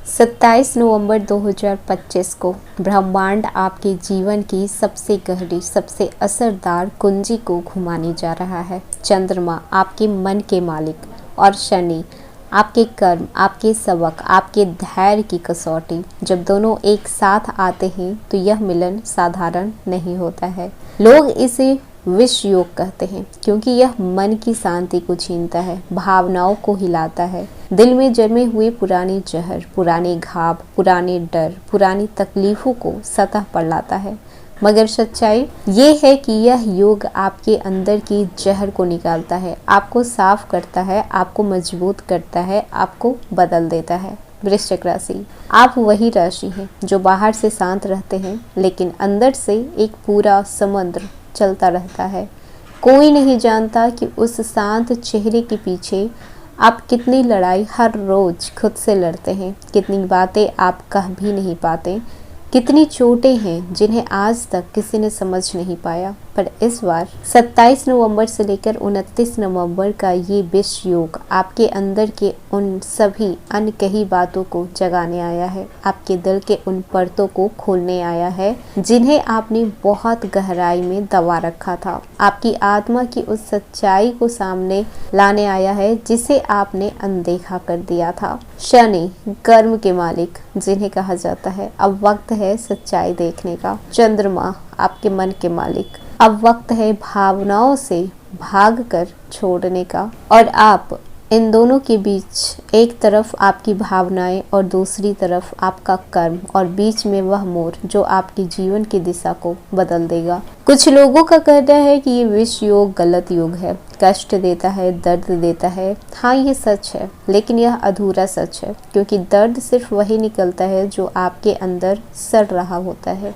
27 नवंबर 2025 को ब्रह्मांड आपके जीवन की सबसे गहरी, सबसे असरदार कुंजी को घुमाने जा रहा है। चंद्रमा आपके मन के मालिक और शनि आपके कर्म, आपके सबक, आपके धैर्य की कसौटी। जब दोनों एक साथ आते हैं तो यह मिलन साधारण नहीं होता है। लोग इसे विष योग कहते हैं क्योंकि यह मन की शांति को छीनता है, भावनाओं को हिलाता है, दिल में जमे हुए पुराने जहर, पुराने घाव, पुराने डर, पुरानी तकलीफों को सतह पर लाता है। मगर सच्चाई ये है कि यह योग आपके अंदर की जहर को निकालता है, आपको साफ करता है, आपको मजबूत करता है, आपको बदल देता है। वृश्चिक राशि, आप वही राशि हैं जो बाहर से शांत रहते हैं लेकिन अंदर से एक पूरा समुद्र चलता रहता है। कोई नहीं जानता कि उस शांत चेहरे के पीछे आप कितनी लड़ाई हर रोज खुद से लड़ते हैं, कितनी बातें आप कह भी नहीं पाते, कितनी चोटें हैं जिन्हें आज तक किसी ने समझ नहीं पाया। पर इस बार 27 नवंबर से लेकर 29 नवंबर का ये विष योग आपके अंदर के उन सभी अनकही बातों को जगाने आया है, आपके दिल के उन परतों को खोलने आया है जिन्हें आपने बहुत गहराई में दबा रखा था। आपकी आत्मा की उस सच्चाई को सामने लाने आया है जिसे आपने अनदेखा कर दिया था। शनि कर्म के मालिक जिन्हें कहा जाता है, अब वक्त है सच्चाई देखने का। चंद्रमा आपके मन के मालिक, अब वक्त है भावनाओं से भागकर छोड़ने का। और आप इन दोनों के बीच एक तरफ आपकी भावनाएं और दूसरी तरफ आपका कर्म और बीच में वह मोड़ जो आपके जीवन की दिशा को बदल देगा। कुछ लोगों का कहना है कि ये विष योग गलत योग है, कष्ट देता है, दर्द देता है। हाँ, ये सच है, लेकिन यह अधूरा सच है क्योंकि दर्द सिर्फ वही निकलता है जो आपके अंदर सड़ रहा होता है,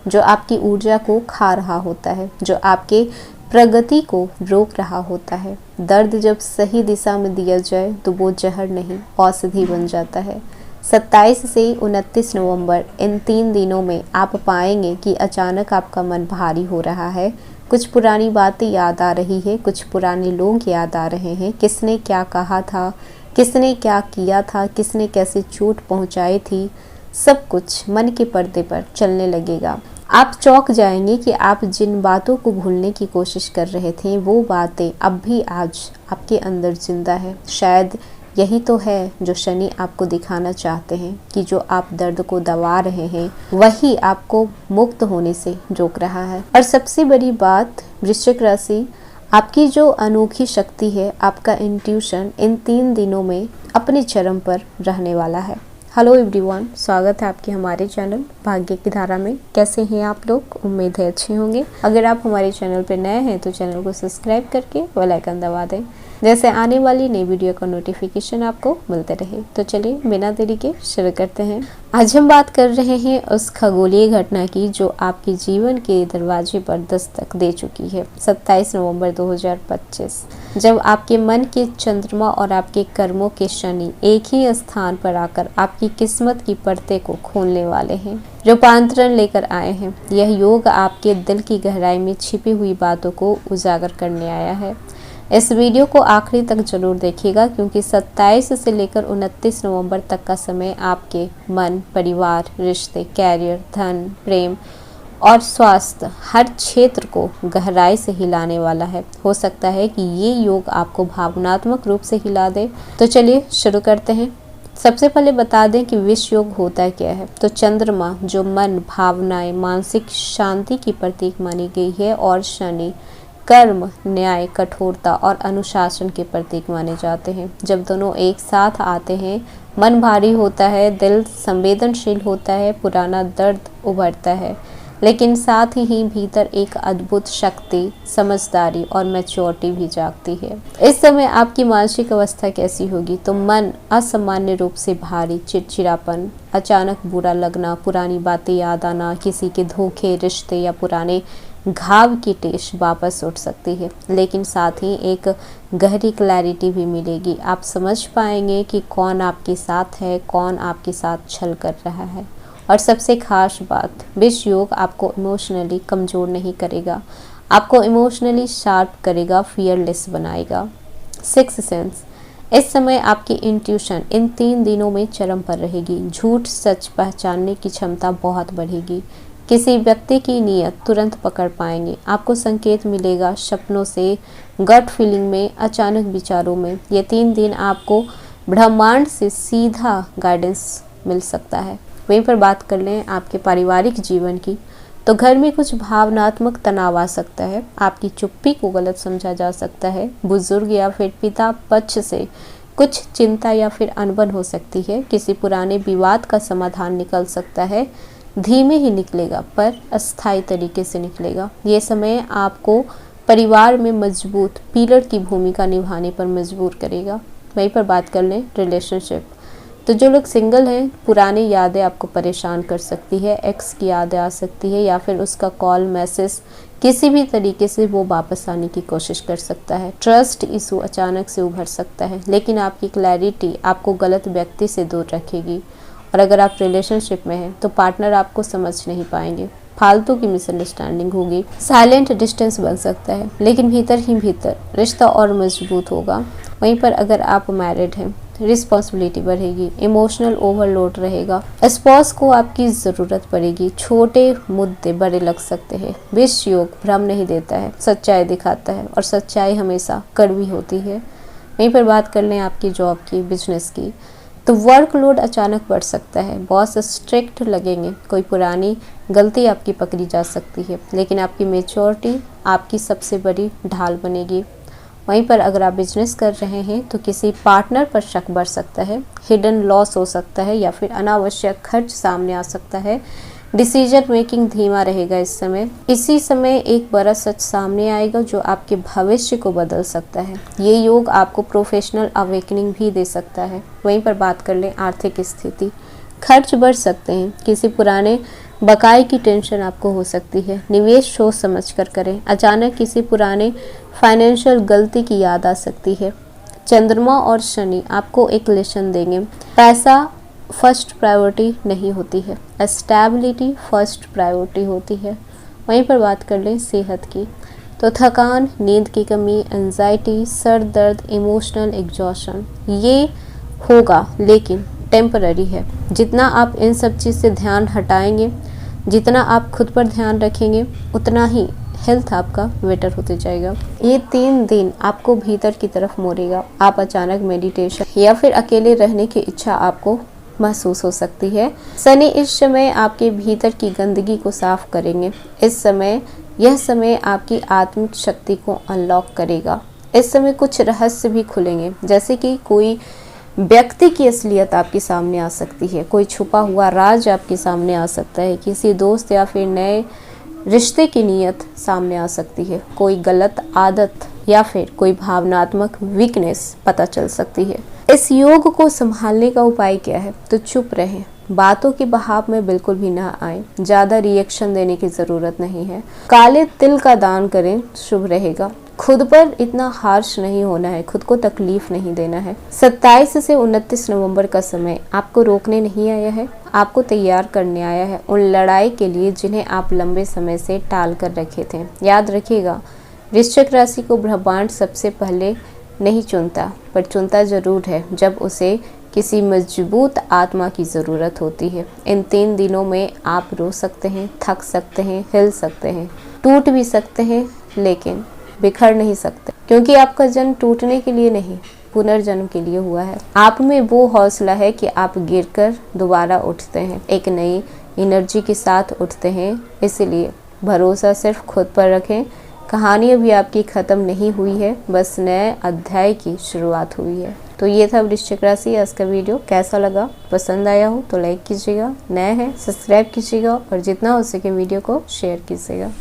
जो आपकी ऊर्जा को खा रहा होता है, जो आपके प्रगति को रोक रहा होता है। दर्द जब सही दिशा में दिया जाए तो वो जहर नहीं, औषधि बन जाता है। 27 से 29 नवंबर इन 3 दिनों में आप पाएंगे कि अचानक आपका मन भारी हो रहा है, कुछ पुरानी बातें याद आ रही है, कुछ पुराने लोग याद आ रहे हैं, किसने क्या कहा था, किसने क्या किया था, किसने कैसे चोट पहुंचाई थी, सब कुछ मन के पर्दे पर चलने लगेगा। आप चौंक जाएंगे कि आप जिन बातों को भूलने की कोशिश कर रहे थे वो बातें अब भी आज आपके अंदर जिंदा है। शायद यही तो है जो शनि आपको दिखाना चाहते हैं कि जो आप दर्द को दबा रहे हैं वही आपको मुक्त होने से रोक रहा है। और सबसे बड़ी बात वृश्चिक राशि, आपकी जो अनोखी शक्ति है, आपका इंट्यूशन इन 3 दिनों में अपने चरम पर रहने वाला है। हेलो एवरीवन, स्वागत है आपके हमारे चैनल भाग्य की धारा में। कैसे हैं आप लोग? उम्मीद है अच्छे होंगे। अगर आप हमारे चैनल पर नए हैं तो चैनल को सब्सक्राइब करके बेल आइकन दबा दें, जैसे आने वाली नई वीडियो का नोटिफिकेशन आपको मिलते रहे। तो चलिए बिना देरी के शुरू करते हैं। आज हम बात कर रहे हैं उस खगोलीय घटना की जो आपके जीवन के दरवाजे पर दस्तक दे चुकी है। 27 नवंबर 2025 जब आपके मन के चंद्रमा और आपके कर्मों के शनि एक ही स्थान पर आकर आपकी किस्मत की पर्दे को खोलने वाले हैं, रूपांतरण लेकर आए हैं। यह योग आपके दिल की गहराई में छिपी हुई बातों को उजागर करने आया है। इस वीडियो को आखिरी तक जरूर देखिएगा क्योंकि 27 से लेकर 29 नवंबर तक का समय आपके मन, परिवार, रिश्ते, कैरियर, धन, प्रेम और स्वास्थ्य हर क्षेत्र को गहराई से हिलाने वाला है। हो सकता है कि ये योग आपको भावनात्मक रूप से हिला दे। तो चलिए शुरू करते हैं। सबसे पहले बता दें कि विष योग होता क्या है। तो चंद्रमा जो मन, भावनाएं, मानसिक शांति की प्रतीक मानी गई है और शनि कर्म, न्याय, कठोरता और अनुशासन के प्रतीक माने जाते हैं। जब दोनों एक साथ आते हैं मन भारी होता है, दिल संवेदनशील होता है, पुराना दर्द उभरता है, लेकिन साथ ही भीतर एक अद्भुत शक्ति, समझदारी और मैच्योरिटी भी जागती है। इस समय आपकी मानसिक अवस्था कैसी होगी? तो मन असामान्य रूप से भारी, चिड़चिड़ापन, अचानक बुरा लगना, पुरानी बातें याद आना, किसी के धोखे, रिश्ते या पुराने घाव की टेश वापस उठ सकती है। लेकिन साथ ही एक गहरी क्लैरिटी भी मिलेगी। आप समझ पाएंगे कि कौन आपके साथ है, कौन आपके साथ छल कर रहा है। और सबसे खास बात, विष योग आपको इमोशनली कमज़ोर नहीं करेगा, आपको इमोशनली शार्प करेगा, फियरलेस बनाएगा। सिक्स सेंस, इस समय आपकी इंट्यूशन इन 3 दिनों में चरम पर रहेगी। झूठ सच पहचानने की क्षमता बहुत बढ़ेगी। किसी व्यक्ति की नीयत तुरंत पकड़ पाएंगे। आपको संकेत मिलेगा सपनों से, गट फीलिंग में, अचानक विचारों में। ये 3 दिन आपको ब्रह्मांड से सीधा गाइडेंस मिल सकता है। वहीं पर बात कर लें आपके पारिवारिक जीवन की, तो घर में कुछ भावनात्मक तनाव आ सकता है। आपकी चुप्पी को गलत समझा जा सकता है। बुजुर्ग या फिर पिता पक्ष से कुछ चिंता या फिर अनबन हो सकती है। किसी पुराने विवाद का समाधान निकल सकता है। धीमे ही निकलेगा पर अस्थायी तरीके से निकलेगा। ये समय आपको परिवार में मजबूत पिलर की भूमिका निभाने पर मजबूर करेगा। वहीं पर बात कर लें रिलेशनशिप, तो जो लोग सिंगल हैं, पुरानी यादें आपको परेशान कर सकती है। एक्स की यादें आ सकती है या फिर उसका कॉल मैसेज, किसी भी तरीके से वो वापस आने की कोशिश कर सकता है। ट्रस्ट इशू अचानक से उभर सकता है, लेकिन आपकी क्लैरिटी आपको गलत व्यक्ति से दूर रखेगी। और अगर आप रिलेशनशिप में हैं तो पार्टनर आपको समझ नहीं पाएंगे, फालतू की मिसअंडरस्टैंडिंग होगी, साइलेंट डिस्टेंस बन सकता है, लेकिन भीतर ही भीतर रिश्ता और मजबूत होगा। वहीं पर अगर आप मैरिड हैं, रिस्पॉन्सिबिलिटी बढ़ेगी, इमोशनल ओवरलोड रहेगा, स्पाउस को आपकी ज़रूरत पड़ेगी। छोटे मुद्दे बड़े लग सकते हैं। विष योग भ्रम नहीं देता है, सच्चाई दिखाता है, और सच्चाई हमेशा कड़वी होती है। वहीं पर बात कर लें आपकी जॉब की, बिजनेस की, तो वर्कलोड अचानक बढ़ सकता है। बॉस स्ट्रिक्ट लगेंगे, कोई पुरानी गलती आपकी पकड़ी जा सकती है, लेकिन आपकी मेच्योरिटी आपकी सबसे बड़ी ढाल बनेगी। वहीं पर अगर आप बिजनेस कर रहे हैं तो किसी पार्टनर पर शक बढ़ सकता है, हिडन लॉस हो सकता है या फिर अनावश्यक खर्च सामने आ सकता है। डिसीजन मेकिंग धीमा रहेगा इस समय। इसी समय एक बड़ा सच सामने आएगा जो आपके भविष्य को बदल सकता है। ये योग आपको प्रोफेशनल अवेकनिंग भी दे सकता है। वहीं पर बात कर लें आर्थिक स्थिति, खर्च बढ़ सकते हैं। किसी पुराने बकाये की टेंशन आपको हो सकती है। निवेश सोच समझ कर करें। अचानक किसी पुराने फाइनेंशियल गलती की याद आ सकती है। चंद्रमा और शनि आपको एक लेसन देंगे। पैसा फर्स्ट प्रायोरिटी नहीं होती है, स्टेबिलिटी फर्स्ट प्रायोरिटी होती है। वहीं पर बात कर लें सेहत की, तो थकान, नींद की कमी, एंजाइटी, सर दर्द, इमोशनल एग्जॉशन ये होगा, लेकिन टेम्पररी है। जितना आप इन सब चीज़ से ध्यान हटाएंगे, जितना आप खुद पर ध्यान रखेंगे, उतना ही हेल्थ आपका बेटर होते जाएगा। ये 3 दिन आपको भीतर की तरफ मोड़ेगा। आप अचानक मेडिटेशन या फिर अकेले रहने की इच्छा आपको महसूस हो सकती है। शनि इस समय आपके भीतर की गंदगी को साफ करेंगे। यह समय आपकी आत्मिक शक्ति को अनलॉक करेगा। इस समय कुछ रहस्य भी खुलेंगे, जैसे कि कोई व्यक्ति की असलियत आपके सामने आ सकती है, कोई छुपा हुआ राज आपके सामने आ सकता है, किसी दोस्त या फिर नए रिश्ते की नीयत सामने आ सकती है, कोई गलत आदत या फिर कोई भावनात्मक वीकनेस पता चल सकती है। इस योग को संभालने का उपाय क्या है? तो चुप रहें, बातों के बहाव में बिल्कुल भी ना आए, ज्यादा रिएक्शन देने की जरूरत नहीं है। काले तिल का दान करें, शुभ रहेगा। खुद पर इतना हार्श नहीं होना है, खुद को तकलीफ नहीं देना है। 27 से 29 नवंबर का समय आपको रोकने नहीं आया है, आपको तैयार करने आया है उन लड़ाई के लिए जिन्हें आप लंबे समय से टाल कर रखे थे। याद रखिएगा, वृश्चिक राशि को ब्रह्मांड सबसे पहले नहीं चुनता, पर चुनता जरूर है जब उसे किसी मजबूत आत्मा की ज़रूरत होती है। इन 3 दिनों में आप रो सकते हैं, थक सकते हैं, हिल सकते हैं, टूट भी सकते हैं, लेकिन बिखर नहीं सकते, क्योंकि आपका जन्म टूटने के लिए नहीं, पुनर्जन्म के लिए हुआ है। आप में वो हौसला है कि आप गिरकर दोबारा उठते हैं, एक नई एनर्जी के साथ उठते हैं। इसलिए भरोसा सिर्फ खुद पर रखें। कहानी अभी आपकी ख़त्म नहीं हुई है, बस नए अध्याय की शुरुआत हुई है। तो ये था वृश्चिक राशि आज का वीडियो। कैसा लगा? पसंद आया हो तो लाइक कीजिएगा, नए हैं सब्सक्राइब कीजिएगा और जितना हो सके वीडियो को शेयर कीजिएगा।